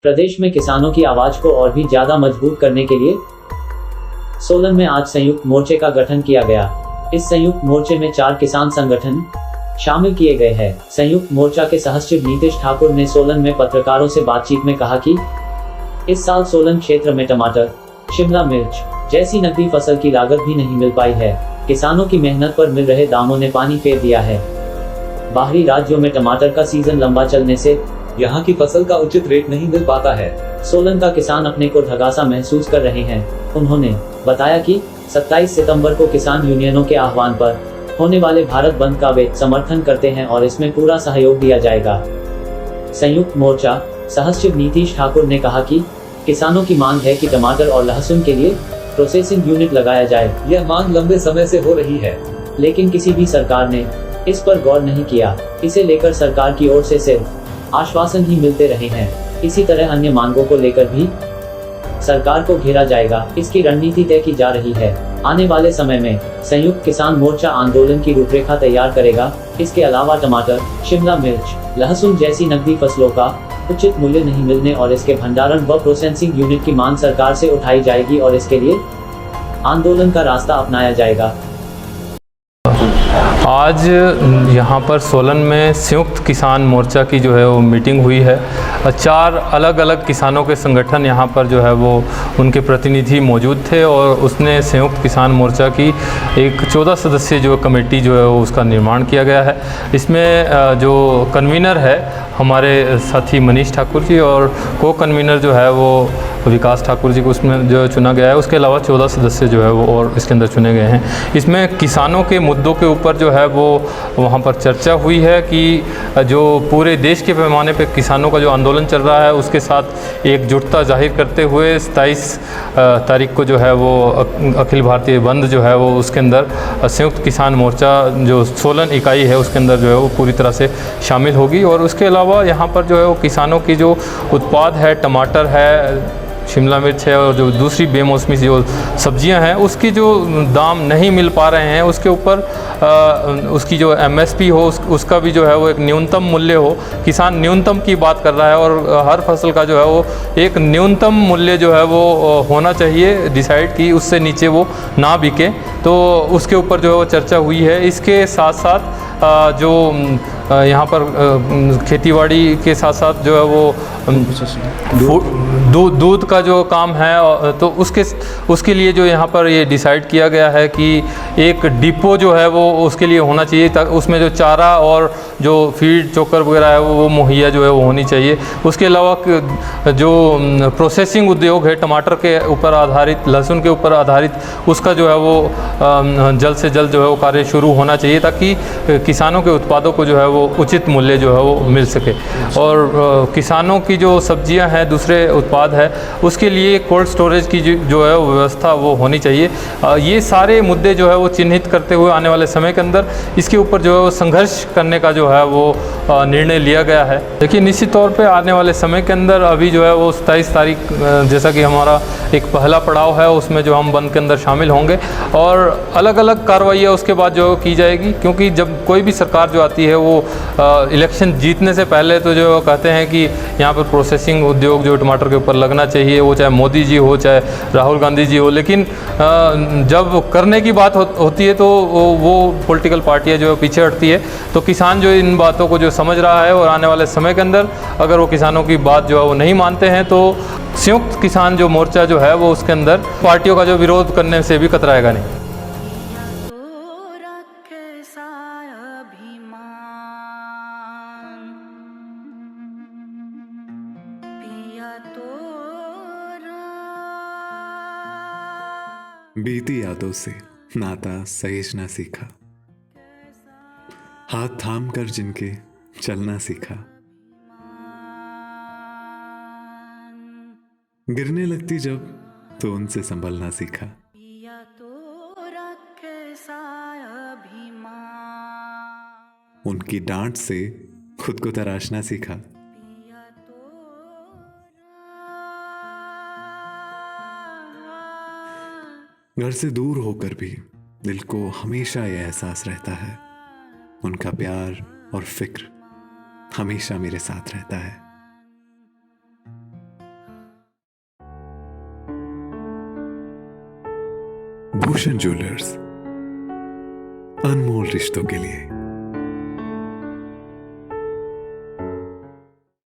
प्रदेश में किसानों की आवाज को और भी ज्यादा मजबूत करने के लिए सोलन में आज संयुक्त मोर्चे का गठन किया गया। इस संयुक्त मोर्चे में 4 किसान संगठन शामिल किए गए हैं। संयुक्त मोर्चा के सहसचिव नीतीश ठाकुर ने सोलन में पत्रकारों से बातचीत में कहा कि इस साल सोलन क्षेत्र में टमाटर, शिमला मिर्च जैसी नकदी फसल की लागत भी नहीं मिल पाई है। किसानों की मेहनत पर मिल रहे दामों ने पानी फेर दिया है। बाहरी राज्यों में टमाटर का सीजन लंबा चलने से यहाँ की फसल का उचित रेट नहीं मिल पाता है। सोलन का किसान अपने को ढगासा महसूस कर रहे हैं। उन्होंने बताया कि 27 सितंबर को किसान यूनियनों के आह्वान पर होने वाले भारत बंद का वे समर्थन करते हैं और इसमें पूरा सहयोग दिया जाएगा। संयुक्त मोर्चा सहसचिव नीतीश ठाकुर ने कहा कि किसानों की मांग है कि टमाटर और लहसुन के लिए प्रोसेसिंग यूनिट लगाया जाए। यह मांग लंबे समय से हो रही है, लेकिन किसी भी सरकार ने इस पर गौर नहीं किया। इसे लेकर सरकार की ओर से सिर्फ आश्वासन ही मिलते रहे हैं। इसी तरह अन्य मांगों को लेकर भी सरकार को घेरा जाएगा। इसकी रणनीति तय की जा रही है। आने वाले समय में संयुक्त किसान मोर्चा आंदोलन की रूपरेखा तैयार करेगा। इसके अलावा टमाटर, शिमला मिर्च, लहसुन जैसी नकदी फसलों का उचित मूल्य नहीं मिलने और इसके भंडारण व प्रोसेसिंग यूनिट की मांग सरकार से उठाई जाएगी और इसके लिए आंदोलन का रास्ता अपनाया जाएगा। आज यहाँ पर सोलन में संयुक्त किसान मोर्चा की जो है वो मीटिंग हुई है। 4 अलग अलग किसानों के संगठन यहाँ पर जो है वो उनके प्रतिनिधि मौजूद थे और उसने संयुक्त किसान मोर्चा की एक 14 सदस्यीय जो कमेटी जो है वो उसका निर्माण किया गया है। इसमें जो कन्वीनर है हमारे साथी मनीष ठाकुर जी और को कन्वीनर जो है वो विकास ठाकुर जी को उसमें जो चुना गया है। उसके अलावा 14 सदस्य जो है वो और इसके अंदर चुने गए हैं। इसमें किसानों के मुद्दों के ऊपर जो है वो वहाँ पर चर्चा हुई है कि जो पूरे देश के पैमाने पे किसानों का जो आंदोलन चल रहा है उसके साथ एकजुटता जाहिर करते हुए 27 तारीख को जो है वो अखिल भारतीय बंद जो है वो उसके अंदर संयुक्त किसान मोर्चा जो सोलन इकाई है उसके अंदर जो है वो पूरी तरह से शामिल होगी। और उसके अलावा यहाँ पर जो है वो किसानों की जो उत्पाद है, टमाटर है, शिमला मिर्च है और जो दूसरी बेमौसमी जो सब्जियां हैं उसकी जो दाम नहीं मिल पा रहे हैं उसके ऊपर उसकी जो एमएसपी हो उसका भी जो है वो एक न्यूनतम मूल्य हो। किसान न्यूनतम की बात कर रहा है और हर फसल का जो है वो एक न्यूनतम मूल्य जो है वो होना चाहिए डिसाइड कि उससे नीचे वो ना बिके। तो उसके ऊपर जो है वो चर्चा हुई है। इसके साथ साथ जो यहाँ पर खेतीबाड़ी के साथ साथ जो है वो दूध का जो काम है तो उसके लिए जो यहाँ पर ये डिसाइड किया गया है कि एक डिपो जो है वो उसके लिए होना चाहिए ताकि उसमें जो चारा और जो फीड चोकर वगैरह है वो मुहैया जो है वो होनी चाहिए। उसके अलावा जो प्रोसेसिंग उद्योग है टमाटर के ऊपर आधारित, लहसुन के ऊपर आधारित, उसका जो है वो जल्द से जल्द जो है वो कार्य शुरू होना चाहिए ताकि किसानों के उत्पादों को जो है वो उचित मूल्य जो है वो मिल सके। और किसानों की जो सब्जियां हैं, दूसरे उत्पाद है, उसके लिए कोल्ड स्टोरेज की जो है व्यवस्था वो होनी चाहिए। ये सारे मुद्दे जो है वो चिन्हित करते हुए आने वाले समय के अंदर इसके ऊपर जो है वो संघर्ष करने का जो है वो निर्णय लिया गया है। देखिए निश्चित तौर पे आने वाले समय के अंदर अभी जो है वो 27 तारीख जैसा कि हमारा एक पहला पड़ाव है उसमें जो हम बंद के अंदर शामिल होंगे और अलग अलग कार्रवाइयाँ उसके बाद जो की जाएगी। क्योंकि जब कोई भी सरकार जो आती है वो इलेक्शन जीतने से पहले तो जो कहते हैं कि यहाँ पर प्रोसेसिंग उद्योग जो टमाटर के ऊपर लगना चाहिए, वो चाहे मोदी जी हो चाहे राहुल गांधी जी हो, लेकिन जब करने की बात होती है तो वो पॉलिटिकल पार्टियाँ जो है पीछे हटती है। तो किसान जो इन बातों को जो समझ रहा है और आने वाले समय के अंदर अगर वो किसानों की बात जो है वो नहीं मानते हैं तो संयुक्त किसान जो मोर्चा जो है वो उसके अंदर पार्टियों का जो विरोध करने से भी कतराएगा नहीं। बीती यादों से नाता सहेजना सीखा, हाथ थाम कर जिनके चलना सीखा, गिरने लगती जब तो उनसे संभलना सीखा। उनकी डांट से खुद को तराशना सीखा। घर से दूर होकर भी दिल को हमेशा यह एहसास रहता है, उनका प्यार और फिक्र हमेशा मेरे साथ रहता है। भूषण ज्वेलर्स, अनमोल रिश्तों के लिए।